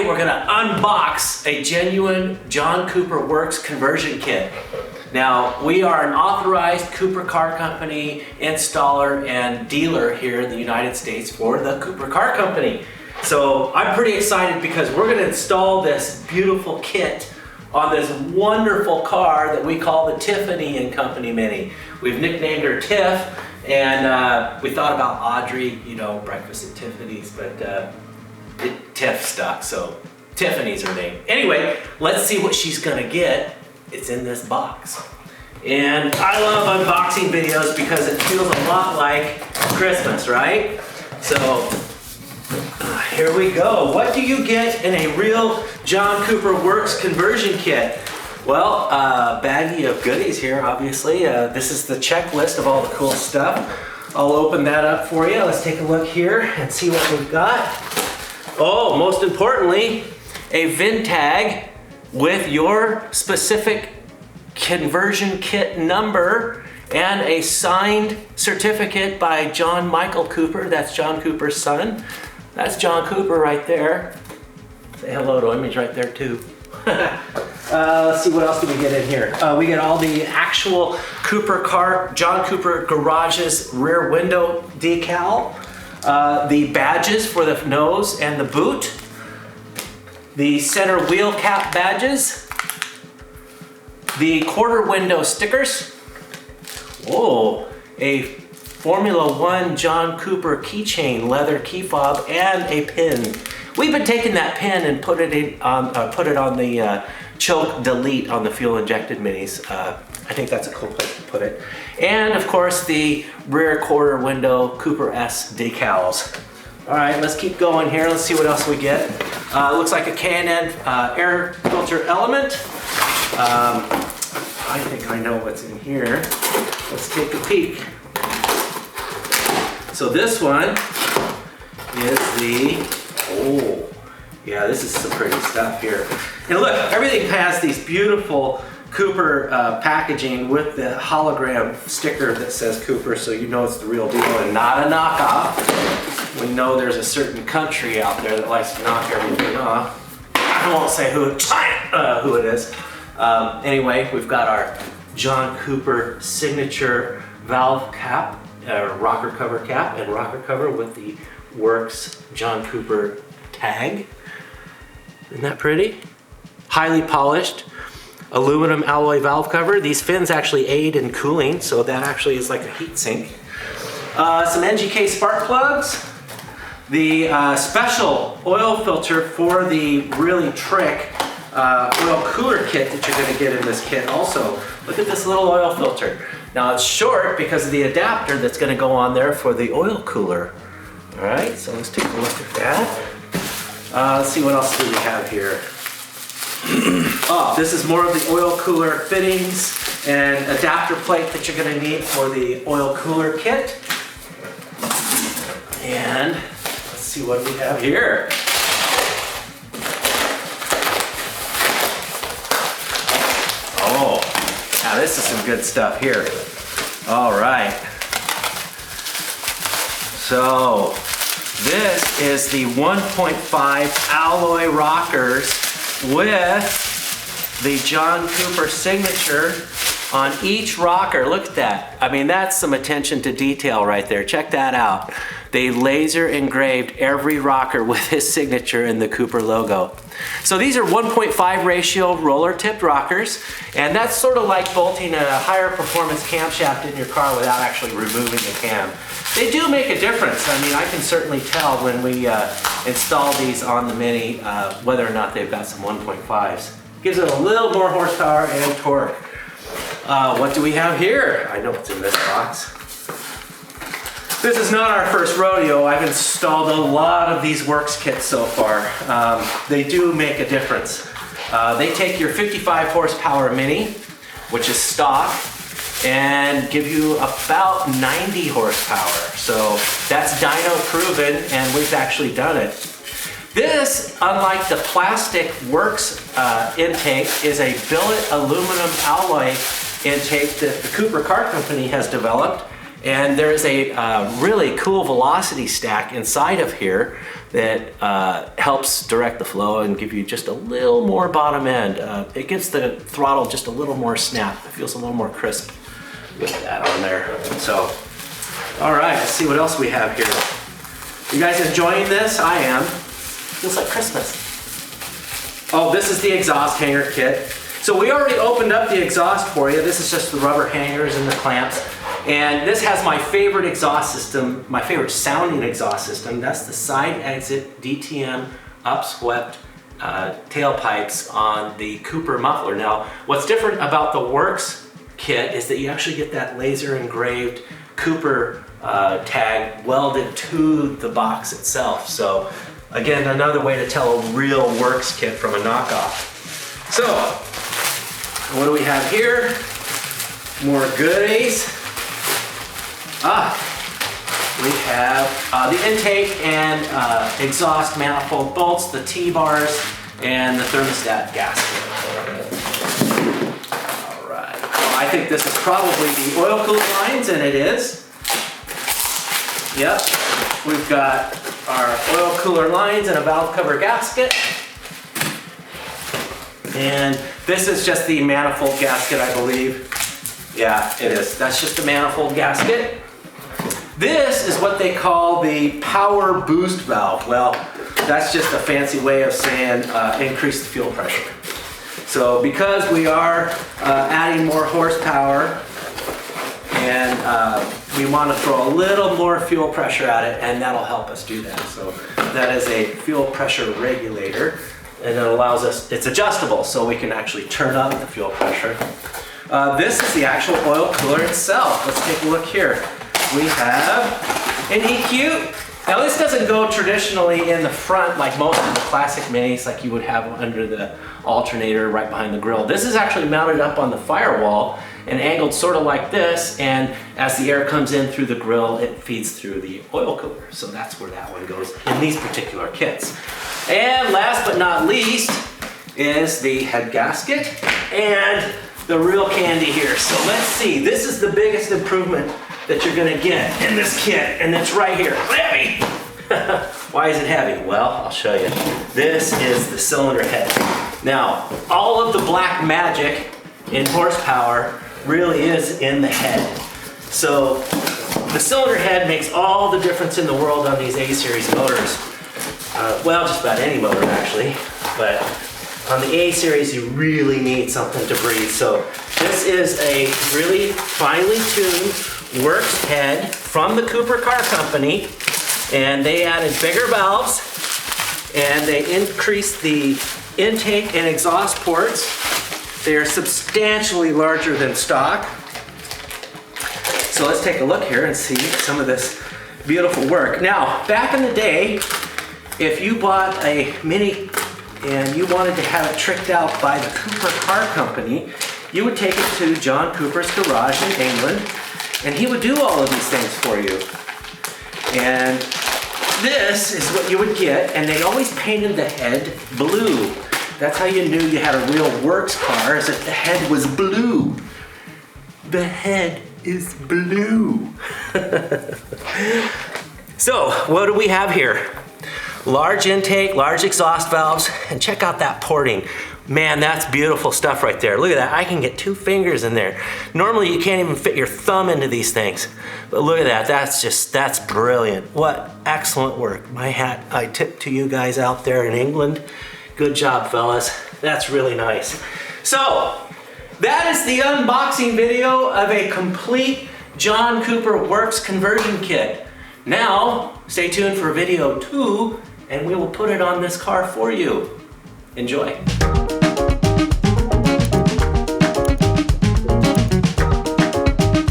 Today we're gonna unbox a genuine John Cooper Works conversion kit. Now, we are an authorized Cooper Car Company installer and dealer here in the United States for the Cooper Car Company. So I'm pretty excited because we're gonna install this beautiful kit on this wonderful car that we call the Tiffany & Company Mini. We've nicknamed her Tiff, and we thought about Audrey, you know, Breakfast at Tiffany's, but Tiff stuck, so Tiffany's her name. Anyway, let's see what she's gonna get. It's in this box. And I love unboxing videos because it feels a lot like Christmas, right? So here we go. What do you get in a real John Cooper Works conversion kit? Well, a baggie of goodies here, obviously. This is the checklist of all the cool stuff. I'll open that up for you. Let's take a look here and see what we've got. Oh, most importantly, a VIN tag with your specific conversion kit number and a signed certificate by John Michael Cooper. That's John Cooper's son. That's John Cooper right there. Say hello to him, he's right there too. Let's see, what else do we get in here? We get all the actual John Cooper Garage's rear window decal, the badges for the nose and the boot, the center wheel cap badges, the quarter window stickers, oh, a Formula One John Cooper keychain, leather key fob, and a pin. We've been taking that pin and put it on the choke delete on the fuel injected minis. I think that's a cool place to put it. And of course the rear quarter window Cooper S decals. All right, let's keep going here. Let's see what else we get. Looks like a K&N air filter element. I think I know what's in here. Let's take a peek. So this one is oh, yeah, this is some pretty stuff here. And look, everything has these beautiful Cooper packaging with the hologram sticker that says Cooper, so you know it's the real deal and not a knockoff. We know there's a certain country out there that likes to knock everything off. I won't say who it is. Anyway, we've got our John Cooper signature valve cap, rocker cover cap, and rocker cover with the Works John Cooper tag. Isn't that pretty? Highly polished aluminum alloy valve cover. These fins actually aid in cooling, so that actually is like a heat sink. Some NGK spark plugs. The special oil filter for the really trick oil cooler kit that you're going to get in this kit also. Look at this little oil filter. Now it's short because of the adapter that's going to go on there for the oil cooler. All right, so let's take a look at that. Let's see, what else do we have here? Oh, this is more of the oil cooler fittings and adapter plate that you're going to need for the oil cooler kit. And let's see what we have here. Oh, now this is some good stuff here. All right. So this is the 1.5 alloy rockers with the John Cooper signature on each rocker. Look at that. I mean, that's some attention to detail right there. Check that out. They laser engraved every rocker with his signature and the Cooper logo. So these are 1.5 ratio roller tipped rockers, and that's sort of like bolting a higher performance camshaft in your car without actually removing the cam. They do make a difference. I mean, I can certainly tell when we install these on the Mini whether or not they've got some 1.5s. Gives it a little more horsepower and torque. What do we have here? I know what's in this box. This is not our first rodeo. I've installed a lot of these Works kits so far. They do make a difference. They take your 55 horsepower Mini, which is stock, and give you about 90 horsepower. So that's dyno proven, and we've actually done it. This, unlike the plastic Works intake, is a billet aluminum alloy intake that the Cooper Car Company has developed. And there's a really cool velocity stack inside of here that helps direct the flow and give you just a little more bottom end. It gives the throttle just a little more snap. It feels a little more crisp with that on there. So, all right, let's see what else we have here. You guys enjoying this? I am. Feels like Christmas. Oh, this is the exhaust hanger kit. So we already opened up the exhaust for you. This is just the rubber hangers and the clamps. And this has my favorite exhaust system, my favorite sounding exhaust system. That's the side exit DTM upswept tailpipes on the Cooper muffler. Now, what's different about the Works kit is that you actually get that laser engraved Cooper tag welded to the box itself. So again, another way to tell a real Works kit from a knockoff. So, what do we have here? More goodies. We have the intake and exhaust manifold bolts, the T-bars, and the thermostat gasket. All right. Well, I think this is probably the oil cooler lines, and it is. Yep. We've got our oil cooler lines and a valve cover gasket. And this is just the manifold gasket, I believe. Yeah, it is. That's just the manifold gasket. This is what they call the power boost valve. Well, that's just a fancy way of saying increase the fuel pressure. So because we are adding more horsepower and we want to throw a little more fuel pressure at it, and that'll help us do that. So that is a fuel pressure regulator, and it allows us, it's adjustable, so we can actually turn up the fuel pressure. This is the actual oil cooler itself. Let's take a look here. We have an EQ. Now this doesn't go traditionally in the front like most of the classic minis, like you would have under the alternator right behind the grill. This is actually mounted up on the firewall and angled sort of like this, and as the air comes in through the grill, it feeds through the oil cooler. So that's where that one goes in these particular kits. And last but not least is the head gasket and the real candy here. So let's see, this is the biggest improvement that you're gonna get in this kit, and it's right here. Heavy! Why is it heavy? Well, I'll show you. This is the cylinder head. Now, all of the black magic in horsepower really is in the head. So the cylinder head makes all the difference in the world on these A-series motors. Well, just about any motor actually, but on the A-series you really need something to breathe. So this is a really finely tuned Works head from the Cooper Car Company, and they added bigger valves and they increased the intake and exhaust ports. They are substantially larger than stock. So let's take a look here and see some of this beautiful work. Now, back in the day, if you bought a Mini and you wanted to have it tricked out by the Cooper Car Company, you would take it to John Cooper's garage in England, and he would do all of these things for you. And this is what you would get, and they always painted the head blue. That's how you knew you had a real Works car, is that the head was blue. The head is blue. So, what do we have here? Large intake, large exhaust valves, and check out that porting. Man, that's beautiful stuff right there. Look at that, I can get 2 fingers in there. Normally you can't even fit your thumb into these things. But look at that, that's brilliant. What excellent work. My hat I tip to you guys out there in England. Good job, fellas. That's really nice. So, that is the unboxing video of a complete John Cooper Works conversion kit. Now, stay tuned for video 2, and we will put it on this car for you. Enjoy.